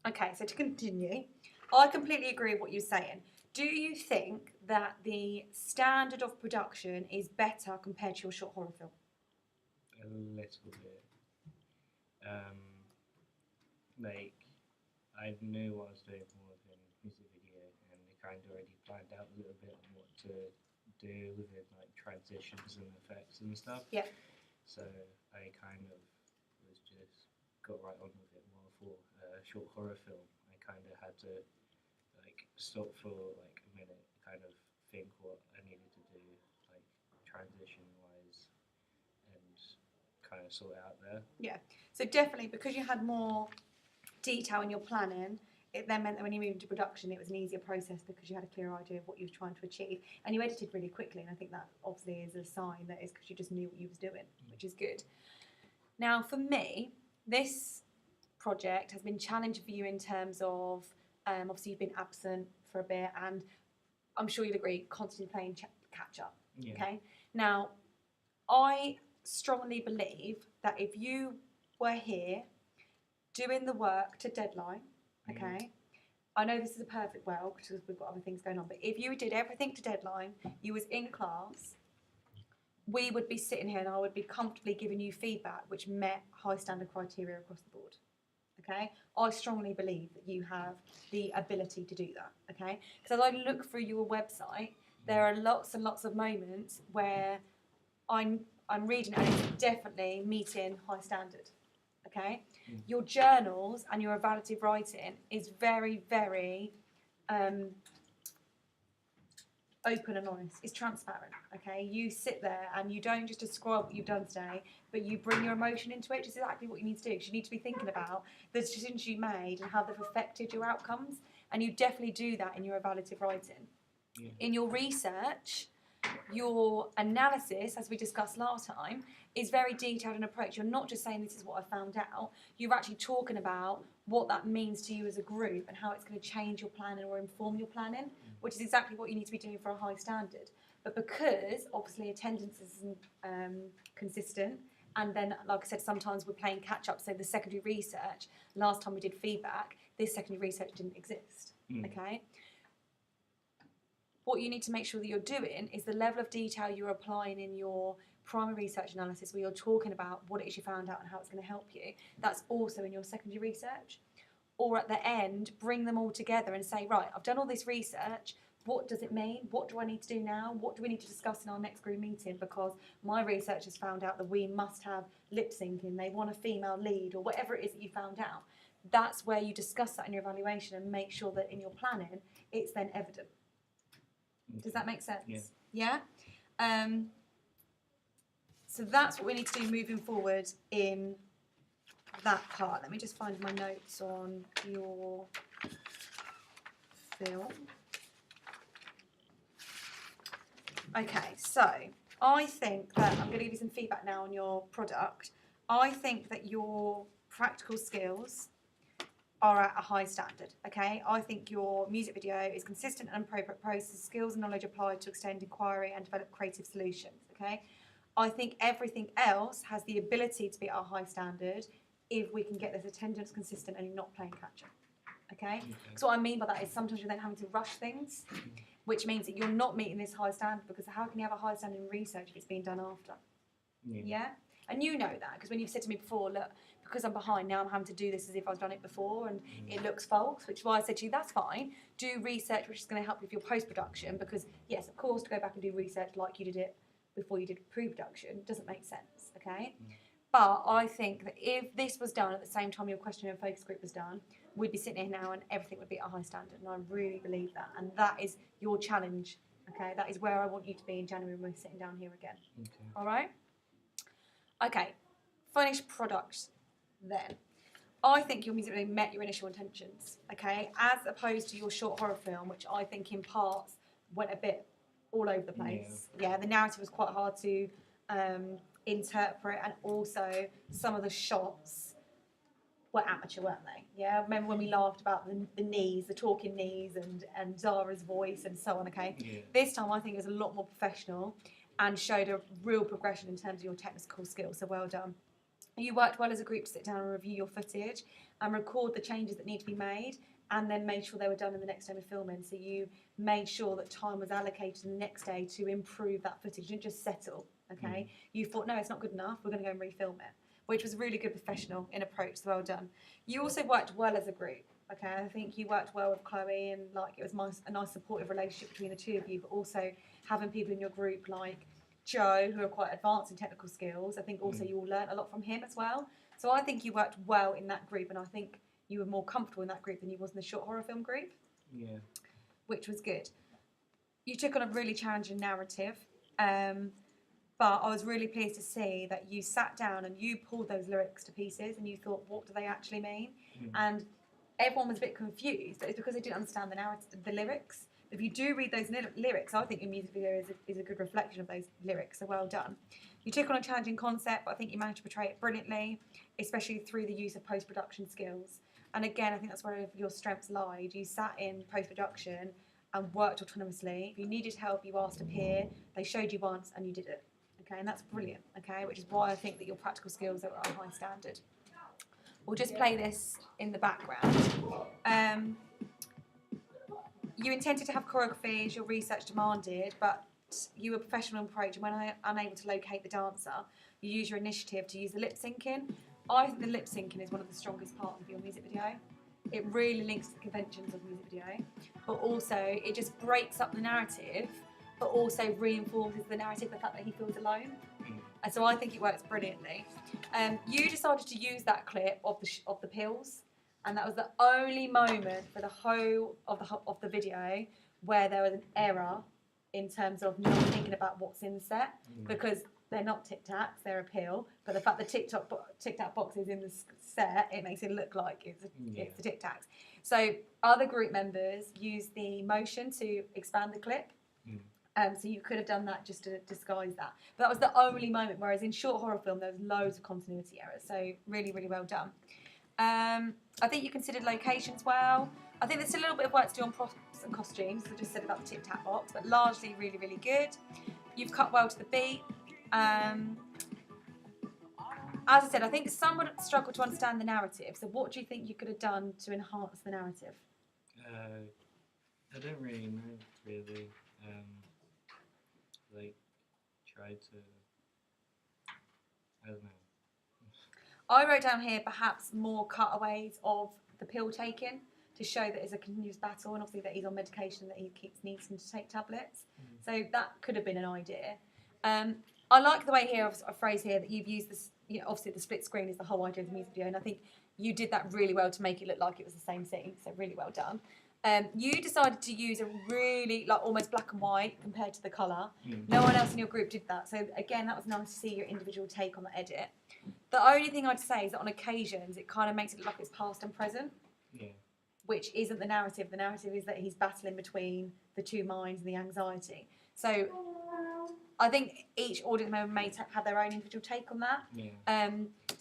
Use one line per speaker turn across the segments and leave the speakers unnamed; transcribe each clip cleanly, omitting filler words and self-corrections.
Okay, so to continue, I completely agree with what you're saying. Do you think that the standard of production is better compared to your short horror film?
A little bit. Um, like I knew what I was doing more than music video, and I kind of already planned out a little bit on what to do within like transitions and effects and stuff.
Yeah.
So I kind of was just got right on with it. More for a short horror film, I kind of had to like stop for like a minute, kind of think what I needed to do, like transition wise, and kind of sort it out there.
Yeah. So definitely because you had more detail in your planning, it then meant that when you moved into production, it was an easier process because you had a clear idea of what you were trying to achieve, and you edited really quickly. And I think that obviously is a sign that is because you just knew what you was doing, which is good. Now, for me, this project has been challenging for you in terms of obviously you've been absent for a bit, and I'm sure you'll agree, constantly playing catch up.
Yeah.
Okay. Now, I strongly believe that if you were here doing the work to deadline, okay, I know this is a perfect world because we've got other things going on, but if you did everything to deadline, you was in class, we would be sitting here and I would be comfortably giving you feedback which met high standard criteria across the board. Okay, I strongly believe that you have the ability to do that. Okay, because as I look through your website, there are lots and lots of moments where I'm reading and it's definitely meeting high standard. Okay, your journals and your evaluative writing is very, very open and honest. It's transparent. Okay, you sit there and you don't just describe what you've done today, but you bring your emotion into it, which is exactly what you need to do. Because you need to be thinking about the decisions you made and how they've affected your outcomes, and you definitely do that in your evaluative writing.
Yeah.
In your research, your analysis, as we discussed last time, is very detailed and approach. You're not just saying this is what I found out. You're actually talking about what that means to you as a group and how it's going to change your planning or inform your planning, which is exactly what you need to be doing for a high standard. But because obviously attendance isn't consistent, and then like I said, sometimes we're playing catch up. So the secondary research, last time we did feedback, this secondary research didn't exist. Okay. What you need to make sure that you're doing is the level of detail you're applying in your primary research analysis, where you're talking about what it is you found out and how it's going to help you. That's also in your secondary research. Or at the end, bring them all together and say, right, I've done all this research. What does it mean? What do I need to do now? What do we need to discuss in our next group meeting? Because my research has found out that we must have lip syncing. They want a female lead or whatever it is that you found out. That's where you discuss that in your evaluation and make sure that in your planning, it's then evident. Does that make sense? Yeah? So that's what we need to do moving forward in that part. Let me just find my notes on your film. Okay, so I think that I'm going to give you some feedback now on your product. I think that your practical skills are at a high standard, okay? I think your music video is consistent and appropriate process, skills and knowledge applied to extend inquiry and develop creative solutions, okay? I think everything else has the ability to be at a high standard if we can get this attendance consistent and you're not playing catch up, okay? So what I mean by that is sometimes you're then having to rush things, which means that you're not meeting this high standard, because how can you have a high standard in research if it's being done after? Yeah? And you know that, because when you've said to me before, look, because I'm behind now, I'm having to do this as if I've done it before and it looks false, which is why I said to you, that's fine. Do research, which is going to help you with your post-production, because, yes, of course, to go back and do research like you did it before you did pre-production doesn't make sense, okay? But I think that if this was done at the same time your questionnaire and focus group was done, we'd be sitting here now and everything would be at a high standard, and I really believe that. And that is your challenge, okay? That is where I want you to be in January when we're sitting down here again.
Okay.
All right? Okay, finished product then. I think your music video met your initial intentions, okay? As opposed to your short horror film, which I think in parts went a bit all over the place. Yeah, the narrative was quite hard to interpret, and also some of the shots were amateur, weren't they? Yeah, remember when we laughed about the knees, the talking knees, and Zara's voice and so on, okay?
Yeah.
This time I think it was a lot more professional and showed a real progression in terms of your technical skills, so well done. You worked well as a group to sit down and review your footage, and record the changes that need to be made, and then made sure they were done in the next day of filming. So you made sure that time was allocated the next day to improve that footage. You didn't just settle, okay? You thought, no, it's not good enough, we're going to go and refilm it, which was really good professional in approach, so well done. You also worked well as a group, okay? I think you worked well with Chloe, and like it was a nice supportive relationship between the two of you, but also having people in your group like Joe, who are quite advanced in technical skills. I think also you all learnt a lot from him as well. So I think you worked well in that group, and I think you were more comfortable in that group than you was in the short horror film group.
Yeah.
Which was good. You took on a really challenging narrative, but I was really pleased to see that you sat down and you pulled those lyrics to pieces and you thought, what do they actually mean? And everyone was a bit confused. It's because they didn't understand the lyrics. If you do read those lyrics, I think your music video is a good reflection of those lyrics, so well done. You took on a challenging concept, but I think you managed to portray it brilliantly, especially through the use of post-production skills. And again, I think that's where your strengths lied. You sat in post-production and worked autonomously. If you needed help, you asked a peer, they showed you once, and you did it. Okay, and that's brilliant, okay, which is why I think that your practical skills are a high standard. We'll just play this in the background. You intended to have choreography as your research demanded, but you were professional in approach, and when unable to locate the dancer, you use your initiative to use the lip syncing. I think the lip syncing is one of the strongest parts of your music video. It really links to the conventions of music video, but also it just breaks up the narrative, but also reinforces the narrative, the fact that he feels alone. And so I think it works brilliantly. You decided to use that clip of the pills, and that was the only moment for the whole of the video where there was an error in terms of not thinking about what's in the set, because they're not Tic Tacs, they're a pill. But the fact the Tic Tac box is in the set, it makes it look like it's the Tic Tacs. So other group members use the motion to expand the clip. So you could have done that just to disguise that. But that was the only moment, whereas in short horror film, there was loads of continuity errors. So really, really well done. I think you considered locations well. I think there's still a little bit of work to do on props and costumes, as I just said about the Tic Tac box, but largely really, really good. You've cut well to the beat. As I said, I think some would struggle to understand the narrative. So what do you think you could have done to enhance the narrative?
I don't really know, really. Try to, I don't know.
I wrote down here perhaps more cutaways of the pill taking to show that it's a continuous battle, and obviously that he's on medication, that he keeps needing to take tablets. So that could have been an idea. I like the way here, a phrase here, that you've used this, obviously the split screen is the whole idea of the music video, and I think you did that really well to make it look like it was the same scene, so really well done. You decided to use a really, almost black and white compared to the colour. No one else in your group did that, so again, that was nice to see your individual take on the edit. The only thing I'd say is that on occasions, it kind of makes it look like it's past and present, which isn't the narrative. The narrative is that he's battling between the two minds and the anxiety. So I think each audience member may have their own individual take on that.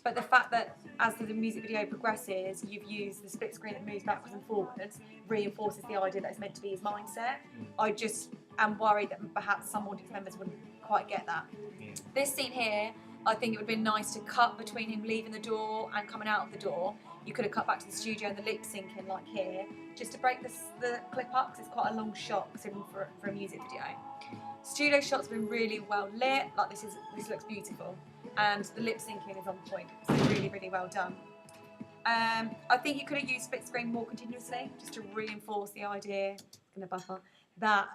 But the fact that as the music video progresses, you've used the split screen that moves backwards and forwards reinforces the idea that it's meant to be his mindset. I just am worried that perhaps some audience members wouldn't quite get that. This scene here, I think it would have been nice to cut between him leaving the door and coming out of the door. You could have cut back to the studio and the lip syncing like here, just to break the clip up, because it's quite a long shot considering for a music video. Studio shots have been really well lit, like this looks beautiful, and the lip syncing is on point, so really, really well done. I think you could have used split screen more continuously, just to reinforce the idea, going to buffer, that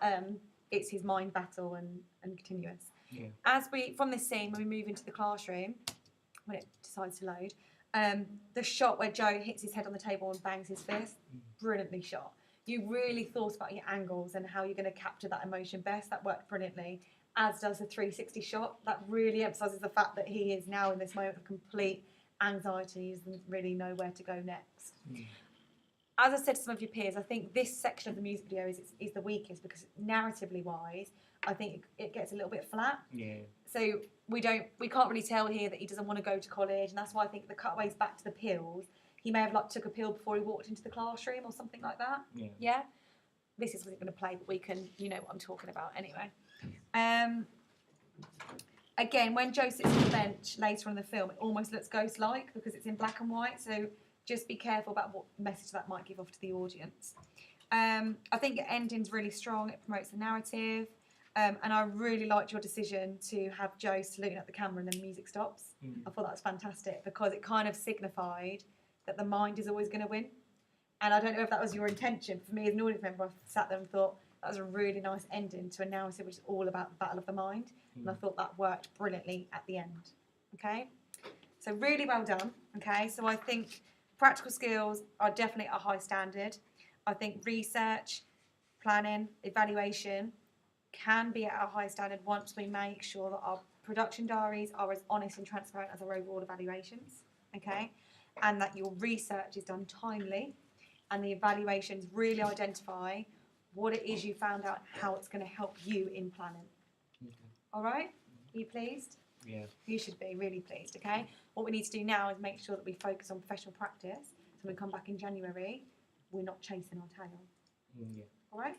it's his mind battle and continuous. From this scene, when we move into the classroom, when it decides to load, the shot where Joe hits his head on the table and bangs his fist, brilliantly shot. You really thought about your angles and how you're going to capture that emotion best. That worked brilliantly, as does the 360 shot. That really emphasises the fact that he is now in this moment of complete anxiety. He doesn't really know where to go next. As I said to some of your peers, I think this section of the music video is the weakest, because narratively wise, I think it gets a little bit flat. So we can't really tell here that he doesn't want to go to college, and that's why I think the cutaways back to the pills, he may have took a pill before he walked into the classroom or something like that. This is what we're going to play, but you know what I'm talking about anyway. Again, when Joe sits on the bench later on in the film, it almost looks ghost-like because it's in black and white, so just be careful about what message that might give off to the audience. I think your ending's really strong. It promotes the narrative. And I really liked your decision to have Joe saluting at the camera and then the music stops. I thought that was fantastic because it kind of signified that the mind is always going to win. And I don't know if that was your intention. For me as an audience member, I sat there and thought that was a really nice ending to a narrative which is all about the battle of the mind. And I thought that worked brilliantly at the end. Okay? So really well done. Okay? So I think practical skills are definitely at a high standard. I think research, planning, evaluation can be at a high standard once we make sure that our production diaries are as honest and transparent as our overall evaluations, okay? And that your research is done timely and the evaluations really identify what it is you found out, how it's going to help you in planning.
Okay.
All right? Are you pleased?
Yeah.
You should be really pleased, okay? What we need to do now is make sure that we focus on professional practice. So when we come back in January, we're not chasing our tail.
Yeah.
All right?